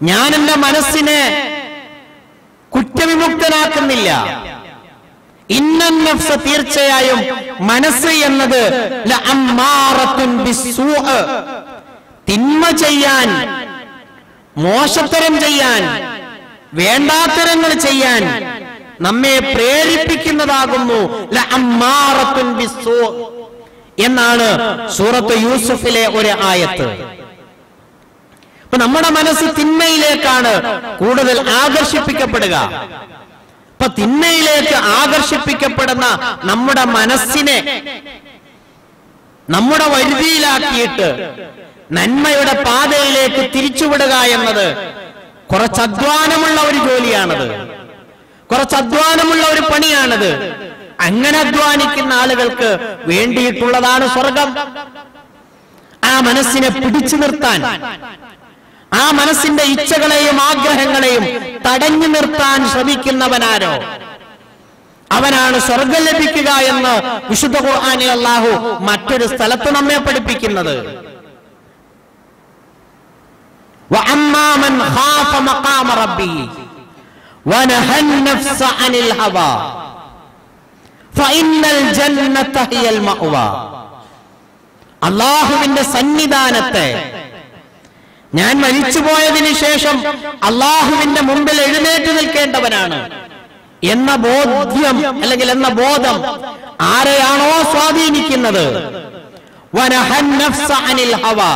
ഞാൻ എന്റെ മനസ്സിനെ കുറ്റവിമുക്തനാക്കുന്നില്ല. ഇന്നൻ നഫ്സ, തീർച്ചയായും മനസ്സ് എന്നത് ലഅമ്മാറത്തുൻ ബിസ്സൂ, തിന്മ ചെയ്യാൻ, മോശത്തരം ചെയ്യാൻ, വേണ്ടാത്തരങ്ങൾ ചെയ്യാൻ നമ്മെ പ്രേരിപ്പിക്കുന്നതാകുന്നു. ലഅമ്മാറത്തുൻ ബിസ്സൂ എന്നാണ് സൂറത്ത് യൂസുഫിലെ ഒരു ആയത്ത്. അപ്പൊ നമ്മുടെ മനസ്സ് തിന്മയിലേക്കാണ് കൂടുതൽ ആകർഷിപ്പിക്കപ്പെടുക. അപ്പൊ തിന്മയിലേക്ക് ആകർഷിപ്പിക്കപ്പെടുന്ന നമ്മുടെ മനസ്സിനെ നമ്മുടെ വരുതിയിലാക്കിയിട്ട് നന്മയുടെ പാതയിലേക്ക് തിരിച്ചുവിടുക എന്നത് കുറച്ച് അധ്വാനമുള്ള ഒരു ജോലിയാണത്, കുറച്ച് അധ്വാനമുള്ള ഒരു പണിയാണത്. അങ്ങനെ അധ്വാനിക്കുന്ന ആളുകൾക്ക് വേണ്ടിയിട്ടുള്ളതാണ് സ്വർഗം. ആ മനസ്സിനെ പിടിച്ചു നിർത്താൻ, ആ മനസ്സിന്റെ ഇച്ഛകളെയും ആഗ്രഹങ്ങളെയും തടഞ്ഞു നിർത്താൻ ശ്രമിക്കുന്നവനാരോ അവനാണ് സ്വർഗം ലഭിക്കുക എന്ന് വിശുദ്ധ ഖുർആനിൽ അല്ലാഹു മറ്റൊരു സ്ഥലത്ത് നമ്മെ പഠിപ്പിക്കുന്നത്. വഅമ്മാ മൻ ഖാഫ മഖാമ റബ്ബിഹി വനഹൻ നഫ്സ അനിൽ ഹവാ ഫഇന്നൽ ജന്നത ഹിയൽ മഅവാ. അല്ലാഹുവിന്റെ സന്നിധാനത്തെ, ഞാൻ മരിച്ചുപോയതിനു ശേഷം അള്ളാഹുവിന്റെ മുമ്പിൽ എഴുന്നേറ്റ് നിൽക്കേണ്ടവനാണ് എന്ന ബോധ്യം അല്ലെങ്കിൽ എന്ന ബോധം ആരെയാണോ സ്വാധീനിക്കുന്നത്, വനഹൻ നഫ്സ അനിൽ ഹവാ,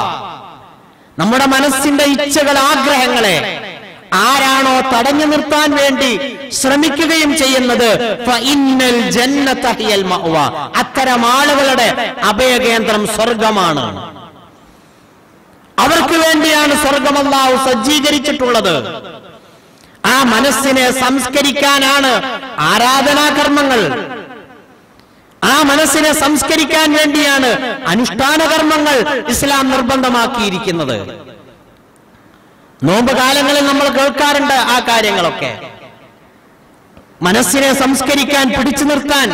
നമ്മുടെ മനസ്സിന്റെ ഇച്ഛകൾ, ആഗ്രഹങ്ങളെ ആരാണോ തടഞ്ഞു നിർത്താൻ വേണ്ടി ശ്രമിക്കുകയും ചെയ്യുന്നത്, ഫഇന്നൽ ജന്നത ഹിയൽ മഅവാ, അത്തരം ആളുകളുടെ അഭയകേന്ദ്രം സ്വർഗമാണ്. അവർക്ക് വേണ്ടിയാണ് സ്വർഗം അല്ലാഹു സജ്ജീകരിച്ചിട്ടുള്ളത്. ആ മനസ്സിനെ സംസ്കരിക്കാനാണ് ആരാധനാകർമ്മങ്ങൾ, ആ മനസ്സിനെ സംസ്കരിക്കാൻ വേണ്ടിയാണ് അനുഷ്ഠാന കർമ്മങ്ങൾ ഇസ്ലാം നിർബന്ധമാക്കിയിരിക്കുന്നത്. നോമ്പ് കാലങ്ങളിൽ നമ്മൾ കേൾക്കാറുണ്ട് ആ കാര്യങ്ങളൊക്കെ. മനസ്സിനെ സംസ്കരിക്കാൻ, പിടിച്ചു നിർത്താൻ,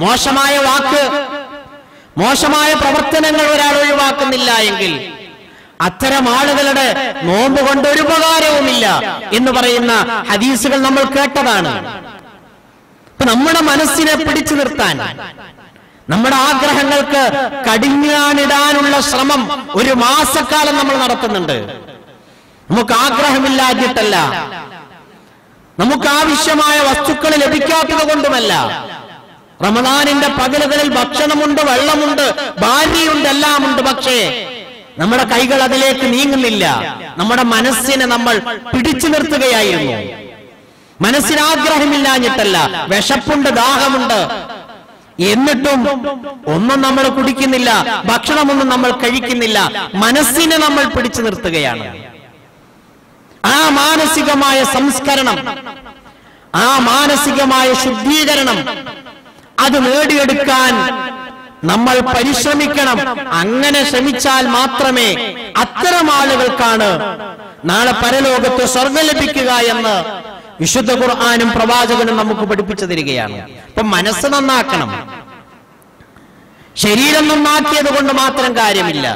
മോശമായ വാക്ക്, മോശമായ പ്രവർത്തനങ്ങൾ ഒരാൾ ഒഴിവാക്കുന്നില്ല എങ്കിൽ അത്തരം ആളുകളുടെ നോമ്പ് കൊണ്ട് ഒരു ഉപകാരവുമില്ല എന്ന് പറയുന്ന ഹദീസുകൾ നമ്മൾ കേട്ടതാണ്. അപ്പൊ നമ്മുടെ മനസ്സിനെ പിടിച്ചു നിർത്താൻ, നമ്മുടെ ആഗ്രഹങ്ങൾക്ക് കടിഞ്ഞാണിടാനുള്ള ശ്രമം ഒരു മാസക്കാലം നമ്മൾ നടത്തുന്നുണ്ട്. നമുക്ക് ആഗ്രഹമില്ലാഞ്ഞിട്ടല്ല, നമുക്ക് ആവശ്യമായ വസ്തുക്കൾ ലഭിക്കാത്തത് കൊണ്ടുമല്ല. റമദാനിന്റെ പകലുകളിൽ ഭക്ഷണമുണ്ട്, വെള്ളമുണ്ട്, ഭാര്യയുണ്ട്, എല്ലാമുണ്ട്. പക്ഷേ നമ്മുടെ കൈകൾ അതിലേക്ക് നീങ്ങുന്നില്ല. നമ്മുടെ മനസ്സിനെ നമ്മൾ പിടിച്ചു നിർത്തുകയായിരുന്നു. മനസ്സിന് ആഗ്രഹമില്ലാഞ്ഞിട്ടല്ല, വിശപ്പുണ്ട്, ദാഹമുണ്ട്, എന്നിട്ടും ഒന്നും നമ്മൾ കുടിക്കുന്നില്ല, ഭക്ഷണമൊന്നും നമ്മൾ കഴിക്കുന്നില്ല. മനസ്സിനെ നമ്മൾ പിടിച്ചു നിർത്തുകയാണ്. ആ മാനസികമായ സംസ്കരണം, ആ മാനസികമായ ശുദ്ധീകരണം, അത് നേടിയെടുക്കാൻ നമ്മൾ പരിശ്രമിക്കണം. അങ്ങനെ ശ്രമിച്ചാൽ മാത്രമേ അത്തരം ആളുകൾക്കാണ് നാളെ പരലോകത്ത് സ്വർഗം ലഭിക്കുക എന്ന് വിശുദ്ധ ഖുർആനും പ്രവാചകനും നമുക്ക് പഠിപ്പിച്ചു തരികയാണ്. അപ്പൊ മനസ്സ് നന്നാക്കണം. ശരീരം നന്നാക്കിയത് കൊണ്ട് മാത്രം കാര്യമില്ല.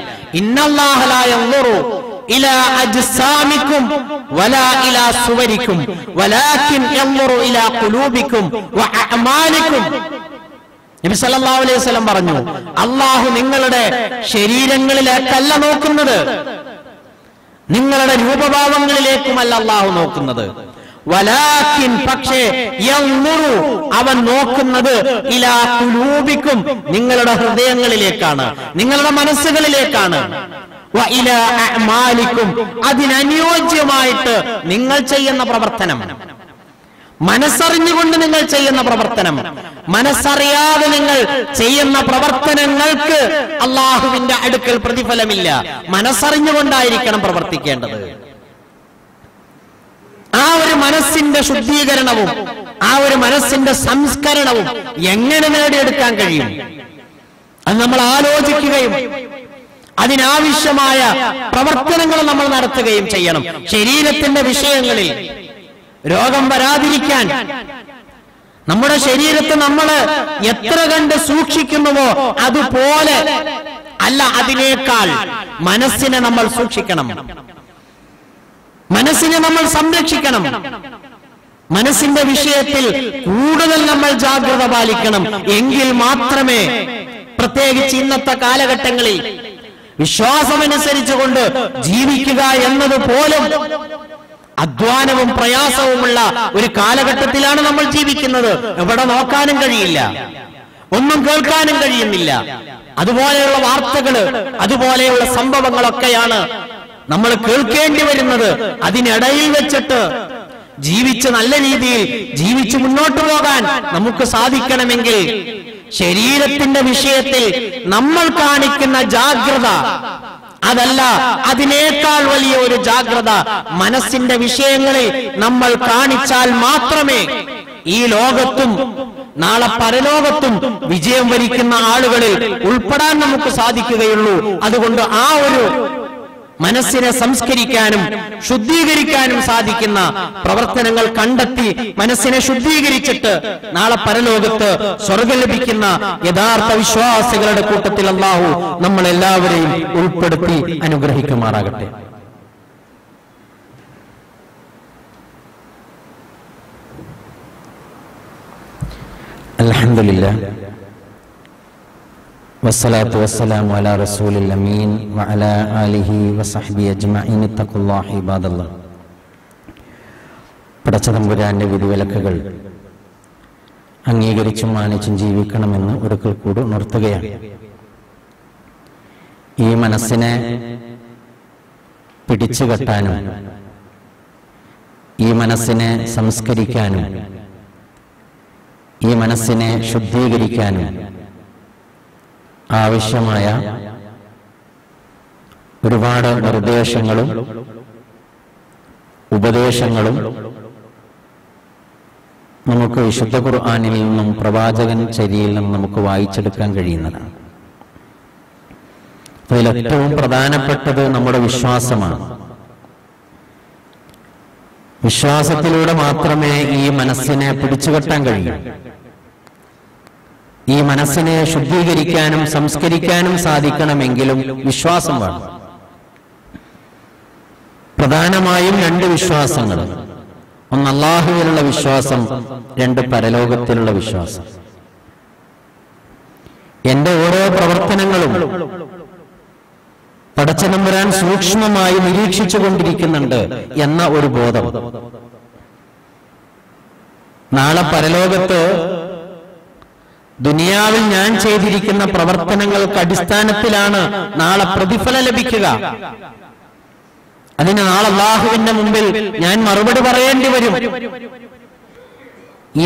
ഇന്നല്ലാഹ ലാ യൻദുറു ഇലാ അജ്സാമിക്കും വലാ ഇലാ സുവരിക്കും വലാകിൻ യൻദുറു ഇലാ ഖുലൂബിക്കും വഅഅമാലിക്കും. നബി സല്ലല്ലാഹു അലൈഹി വസല്ലം പറഞ്ഞു, അല്ലാഹു നിങ്ങളുടെ ശരീരങ്ങളിലേക്കല്ല നോക്കുന്നത്, നിങ്ങളുടെ രൂപഭാവങ്ങളിലേക്കുമല്ല അല്ലാഹു നോക്കുന്നത്. വലാകിൻ, പക്ഷേ യൻദുറു, അവൻ നോക്കുന്നത് ഇലാ ഖുലൂബിക്കും, നിങ്ങളുടെ ഹൃദയങ്ങളിലേക്കാണ്, നിങ്ങളുടെ മനസ്സുകളിലേക്കാണ്. വ ഇലാ അഅമാലിക്കും, അതിനനുയോജ്യമായിട്ട് നിങ്ങൾ ചെയ്യുന്ന പ്രവർത്തനം, മനസ്സറിഞ്ഞുകൊണ്ട് നിങ്ങൾ ചെയ്യുന്ന പ്രവർത്തനം, മനസ്സറിയാതെ നിങ്ങൾ ചെയ്യുന്ന പ്രവർത്തനങ്ങൾക്ക് അള്ളാഹുവിന്റെ അടുക്കൽ പ്രതിഫലമില്ല. മനസ്സറിഞ്ഞുകൊണ്ടായിരിക്കണം പ്രവർത്തിക്കേണ്ടത്. മനസ്സിന്റെ ശുദ്ധീകരണവും ആ ഒരു മനസ്സിന്റെ സംസ്കരണവും എങ്ങനെ നേടിയെടുക്കാൻ കഴിയും? അത് നമ്മൾ ആലോചിക്കുകയും അതിനാവശ്യമായ പ്രവർത്തനങ്ങൾ നമ്മൾ നടത്തുകയും ചെയ്യണം. ശരീരത്തിന്റെ വിഷയങ്ങളിൽ രോഗം വരാതിരിക്കാൻ നമ്മുടെ ശരീരത്തെ നമ്മൾ എത്ര കണ്ട് സൂക്ഷിക്കുന്നുവോ അതുപോലെ അല്ല, അതിനേക്കാൾ മനസ്സിനെ നമ്മൾ സൂക്ഷിക്കണം, മനസ്സിനെ നമ്മൾ സംരക്ഷിക്കണം. മനസ്സിന്റെ വിഷയത്തിൽ കൂടുതൽ നമ്മൾ ജാഗ്രത പാലിക്കണം. എങ്കിൽ മാത്രമേ, പ്രത്യേകിച്ച് ഇന്നത്തെ കാലഘട്ടങ്ങളിൽ വിശ്വാസമനുസരിച്ചുകൊണ്ട് ജീവിക്കുക എന്നത് പോലും അധ്വാനവും പ്രയാസവുമുള്ള ഒരു കാലഘട്ടത്തിലാണ് നമ്മൾ ജീവിക്കുന്നത്. എവിടെ നോക്കാനും കഴിയില്ല, ഒന്നും കേൾക്കാനും കഴിയുന്നില്ല. അതുപോലെയുള്ള വാർത്തകള്, അതുപോലെയുള്ള സംഭവങ്ങളൊക്കെയാണ് നമ്മൾ കേൾക്കേണ്ടി വരുന്നത്. അതിനിടയിൽ വെച്ചിട്ട് ജീവിച്ച് നല്ല രീതിയിൽ ജീവിച്ച് മുന്നോട്ട് പോകാൻ നമുക്ക് സാധിക്കണമെങ്കിൽ ശരീരത്തിന്റെ വിഷയത്തിൽ നമ്മൾ കാണിക്കുന്ന ജാഗ്രത അതല്ല, അതിനേക്കാൾ വലിയ ഒരു ജാഗ്രത മനസ്സിന്റെ വിഷയങ്ങളിൽ നമ്മൾ കാണിച്ചാൽ മാത്രമേ ഈ ലോകത്തും നാളെ പരലോകത്തും വിജയം വരിക്കുന്ന ആളുകളിൽ ഉൾപ്പെടാൻ നമുക്ക് സാധിക്കുകയുള്ളൂ. അതുകൊണ്ട് ആ ഒരു മനസ്സിനെ സംസ്കരിക്കാനും ശുദ്ധീകരിക്കാനും സാധിക്കുന്ന പ്രവർത്തനങ്ങൾ കണ്ടെത്തി മനസ്സിനെ ശുദ്ധീകരിച്ചിട്ട് നാളെ പരലോകത്ത് സ്വർഗ്ഗം ലഭിക്കുന്ന യഥാർത്ഥ വിശ്വാസികളുടെ കൂട്ടത്തിൽ അല്ലാഹു നമ്മളെല്ലാവരെയും ഉൾപ്പെടുത്തി അനുഗ്രഹിക്കുമാറാകട്ടെ. അൽഹംദുലില്ലാഹ് വസ്സലാത്തു വസ്സലാമു അലാ റസൂലിൽ അമീൻ വഅലാ ആലിഹി വസഹ്ബിഹി അജ്മഈൻ. തഖ്വല്ലാഹി ഇബാദല്ലാഹ്. പടച്ചതമ്പുരാന്റെ വിധിവിലക്കുകൾ അംഗീകരിച്ചും മാനിച്ചും ജീവിക്കണമെന്ന് ഒരിക്കൽ കൂടി ഉണർത്തുകയാണ്. ഈ മനസ്സിനെ പിടിച്ചുകെട്ടാനും ഈ മനസ്സിനെ സംസ്കരിക്കാനും ഈ മനസ്സിനെ ശുദ്ധീകരിക്കാനും ആവശ്യമായ ഒരുപാട് നിർദ്ദേശങ്ങളും ഉപദേശങ്ങളും നമുക്ക് വിശുദ്ധ ഖുർആനിൽ നിന്നും പ്രവാചകൻ ചര്യയിൽ നിന്നും നമുക്ക് വായിച്ചെടുക്കാൻ കഴിയുന്നതാണ്. അതിലേറ്റവും പ്രധാനപ്പെട്ടത് നമ്മുടെ വിശ്വാസമാണ്. വിശ്വാസത്തിലൂടെ മാത്രമേ ഈ മനസ്സിനെ പിടിച്ചുകെട്ടാൻ കഴിയൂ. ഈ മനസ്സിനെ ശുദ്ധീകരിക്കാനും സംസ്കരിക്കാനും സാധിക്കണമെങ്കിലും വിശ്വാസം വേണം. പ്രധാനമായും രണ്ട് വിശ്വാസങ്ങൾ: ഒന്ന് അല്ലാഹുവിലുള്ള വിശ്വാസം, രണ്ട് പരലോകത്തിലുള്ള വിശ്വാസം. എന്റെ ഓരോ പ്രവർത്തനങ്ങളും പടച്ചതമ്പുരാൻ സൂക്ഷ്മമായി നിരീക്ഷിച്ചു കൊണ്ടിരിക്കുന്നുണ്ട് എന്ന ഒരു ബോധം. നാളെ പരലോകത്ത് ദുനിയാവിൽ ഞാൻ ചെയ്തിരിക്കുന്ന പ്രവർത്തനങ്ങൾക്ക് അടിസ്ഥാനത്തിലാണ് നാളെ പ്രതിഫലം ലഭിക്കുക. അതിന് നാളെ അല്ലാഹുവിന്റെ മുമ്പിൽ ഞാൻ മറുപടി പറയേണ്ടി വരും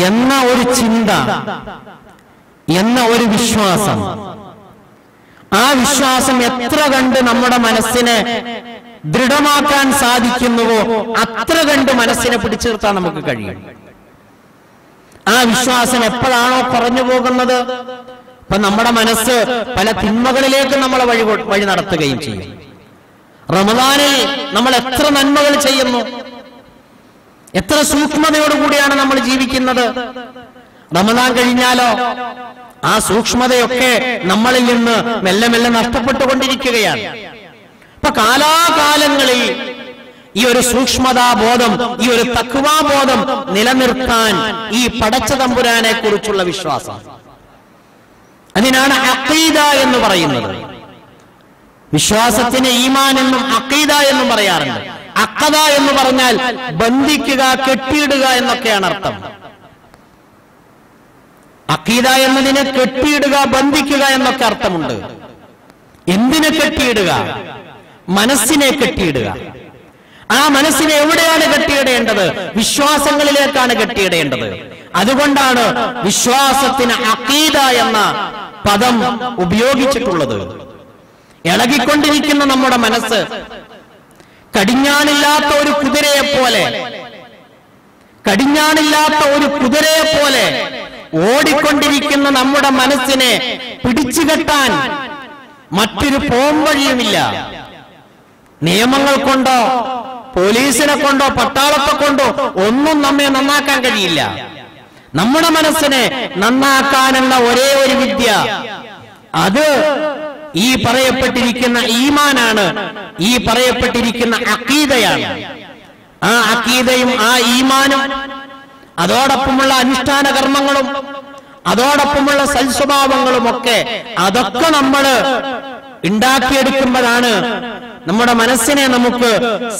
എന്ന ഒരു ചിന്ത, എന്ന ഒരു വിശ്വാസം. ആ വിശ്വാസം എത്ര കണ്ട് നമ്മുടെ മനസ്സിനെ ദൃഢമാക്കാൻ സാധിക്കുന്നുവോ അത്ര കണ്ട് മനസ്സിനെ പിടിച്ചു നിർത്താൻ നമുക്ക് കഴിയും. ആ വിശ്വാസം എപ്പോഴാണോ കുറഞ്ഞു പോകുന്നത്, അപ്പൊ നമ്മുടെ മനസ്സ് പല തിന്മകളിലേക്ക് നമ്മളെ വഴി നടത്തുകയും ചെയ്യും. റമദാനിൽ നമ്മൾ എത്ര നന്മകൾ ചെയ്യുന്നു, എത്ര സൂക്ഷ്മതയോടുകൂടിയാണ് നമ്മൾ ജീവിക്കുന്നത്. റമദാൻ കഴിഞ്ഞാലോ ആ സൂക്ഷ്മതയൊക്കെ നമ്മളിൽ നിന്ന് മെല്ലെ മെല്ലെ നഷ്ടപ്പെട്ടുകൊണ്ടിരിക്കുകയാണ്. അപ്പൊ കാലാകാലങ്ങളിൽ ഈ ഒരു സൂക്ഷ്മതാബോധം, ഈ ഒരു തഖ്വാബോധം നിലനിർത്താൻ ഈ പടച്ചതമ്പുരാനെ കുറിച്ചുള്ള വിശ്വാസം, അതിനാണ് അഖീദ എന്ന് പറയുന്നത്. വിശ്വാസത്തിന് ഈമാൻ എന്നും അഖീദ എന്നും പറയാറുണ്ട്. അഖദ എന്ന് പറഞ്ഞാൽ ബന്ധിക്കുക, കെട്ടിയിടുക എന്നൊക്കെയാണ് അർത്ഥം. അഖീദ എന്നതിനെ കെട്ടിയിടുക, ബന്ധിക്കുക എന്നൊക്കെ അർത്ഥമുണ്ട്. എന്തിനെ കെട്ടിയിടുക? മനസ്സിനെ കെട്ടിയിടുക. ആ മനസ്സിനെ എവിടെയാണ് കെട്ടിയിടേണ്ടത്? വിശ്വാസങ്ങളിലേക്കാണ് കെട്ടിയിടേണ്ടത്. അതുകൊണ്ടാണ് വിശ്വാസത്തിന് അഖീദ എന്ന പദം ഉപയോഗിച്ചിട്ടുള്ളത്. ഇളകിക്കൊണ്ടിരിക്കുന്ന നമ്മുടെ മനസ്സ് കടിഞ്ഞാണില്ലാത്ത ഒരു കുതിരയെ പോലെ കടിഞ്ഞാണില്ലാത്ത ഒരു കുതിരയെ പോലെ ഓടിക്കൊണ്ടിരിക്കുന്ന നമ്മുടെ മനസ്സിനെ പിടിച്ചുകെട്ടാൻ മറ്റൊരു പോംവഴിയുമില്ല. നിയമങ്ങൾ കൊണ്ടോ പോലീസിനെ കൊണ്ടോ പട്ടാളത്തെ കൊണ്ടോ ഒന്നും നമ്മെ നന്നാക്കാൻ കഴിയില്ല. നമ്മുടെ മനസ്സിനെ നന്നാക്കാനുള്ള ഒരേ ഒരു വിദ്യ അത് ഈ പറയപ്പെട്ടിരിക്കുന്ന ഈമാനാണ്, ഈ പറയപ്പെട്ടിരിക്കുന്ന അഖീദയാണ്. ആ അഖീദയും ആ ഈമാനും അതോടൊപ്പമുള്ള അനുഷ്ഠാന കർമ്മങ്ങളും അതോടൊപ്പമുള്ള സൽസ്വഭാവങ്ങളുമൊക്കെ അതൊക്കെ നമ്മൾ ഉണ്ടാക്കിയെടുക്കുമ്പോഴാണ് നമ്മുടെ മനസ്സിനെ നമുക്ക്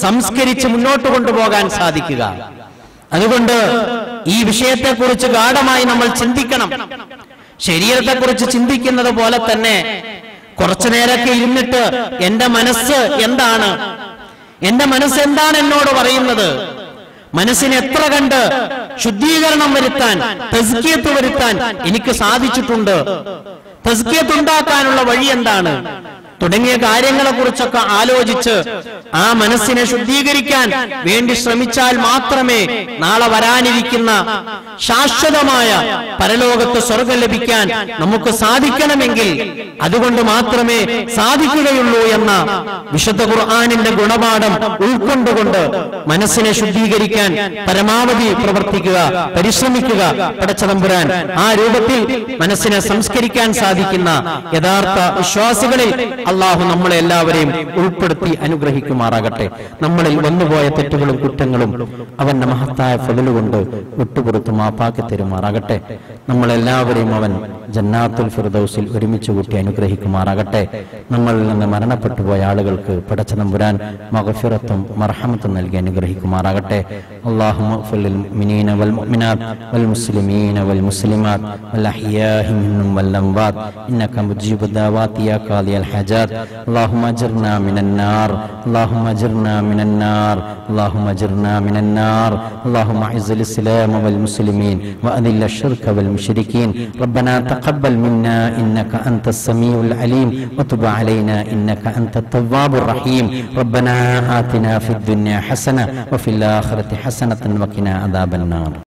സംസ്കരിച്ച് മുന്നോട്ട് കൊണ്ടുപോകാൻ സാധിക്കുക. അതുകൊണ്ട് ഈ വിഷയത്തെക്കുറിച്ച് ഗാഢമായി നമ്മൾ ചിന്തിക്കണം. ശരീരത്തെക്കുറിച്ച് ചിന്തിക്കുന്നത് പോലെ തന്നെ കുറച്ചു നേരമൊക്കെ ഇരുന്നിട്ട് എന്റെ മനസ്സ് എന്താണ്, എന്റെ മനസ്സ് എന്താണ് എന്നോട് പറയുന്നത്, മനസ്സിന് എത്ര കണ്ട് ശുദ്ധീകരണം വരുത്താൻ, തസ്കിയത്ത് വരുത്താൻ എനിക്ക് സാധിച്ചിട്ടുണ്ട്, തസ്കിയത്ത് ഉണ്ടാക്കാനുള്ള വഴി എന്താണ് തുടങ്ങിയ കാര്യങ്ങളെ കുറിച്ചൊക്കെ ആലോചിച്ച് ആ മനസ്സിനെ ശുദ്ധീകരിക്കാൻ വേണ്ടി ശ്രമിച്ചാൽ മാത്രമേ നാളെ വരാനിരിക്കുന്ന ശാശ്വതമായ പരലോകത്ത് സ്വർഗം ലഭിക്കാൻ നമുക്ക് സാധിക്കണമെങ്കിൽ അതുകൊണ്ട് മാത്രമേ സാധിക്കുകയുള്ളൂ എന്ന വിശുദ്ധ ഖുർആനിന്റെ ഗുണപാഠം ഉൾക്കൊണ്ടുകൊണ്ട് മനസ്സിനെ ശുദ്ധീകരിക്കാൻ പരമാവധി പ്രവർത്തിക്കുക, പരിശ്രമിക്കുക. പടച്ചതമ്പുരാൻ ആ രൂപത്തിൽ മനസ്സിനെ സംസ്കരിക്കാൻ സാധിക്കുന്ന യഥാർത്ഥ വിശ്വാസികളിൽ അള്ളാഹു നമ്മളെ എല്ലാവരെയും ഉൾപ്പെടുത്തി അനുഗ്രഹിക്കുമാറാകട്ടെ. നമ്മളിൽ വന്നുപോയ തെറ്റുകളും കുറ്റങ്ങളും അവന്റെ മഹത്തായ ഫളലുകൊണ്ട് വിട്ടുപുറത്ത് മാപ്പാക്കി തരുമാറാകട്ടെ. നമ്മളെല്ലാവരെയും അവൻ ജന്നാത്തുൽ ഫിർദൗസിൽ ഒരുമിച്ച് കൂട്ടി അനുഗ്രഹിക്കുമാറാകട്ടെ. നമ്മളിൽ നിന്ന് മരണപ്പെട്ടു പോയ ആളുകൾക്ക് പടച്ചതമ്പുരാൻ മഗ്ഫിറത്തും മർഹമത്തും നൽകി അനുഗ്രഹിക്കുമാറാകട്ടെ. അല്ലാഹുമ്മ ഗ്ഫിർ ലിൽ മുഅ്മിനീന വൽ മുഅ്മിനാത്ത് വൽ മുസ്ലിമീന വൽ മുസ്ലിമാത്ത് വൽ അഹ്യാഇ മിൻഹും വൽ അംവാത് ഇന്നക മുജീബുദ് ദഅവാതി യാ ഖാദിയൽ ഹജാത്ത്. اللهم اجرنا من النار، اللهم اجرنا من النار، اللهم اجرنا من النار. اللهم اعز الاسلام والمسلمين واذل الشرك والمشركين. ربنا تقبل منا انك انت السميع العليم وتب علينا انك انت التواب الرحيم. ربنا آتنا في الدنيا حسنة وفي الآخرة حسنة وقنا عذاب النار.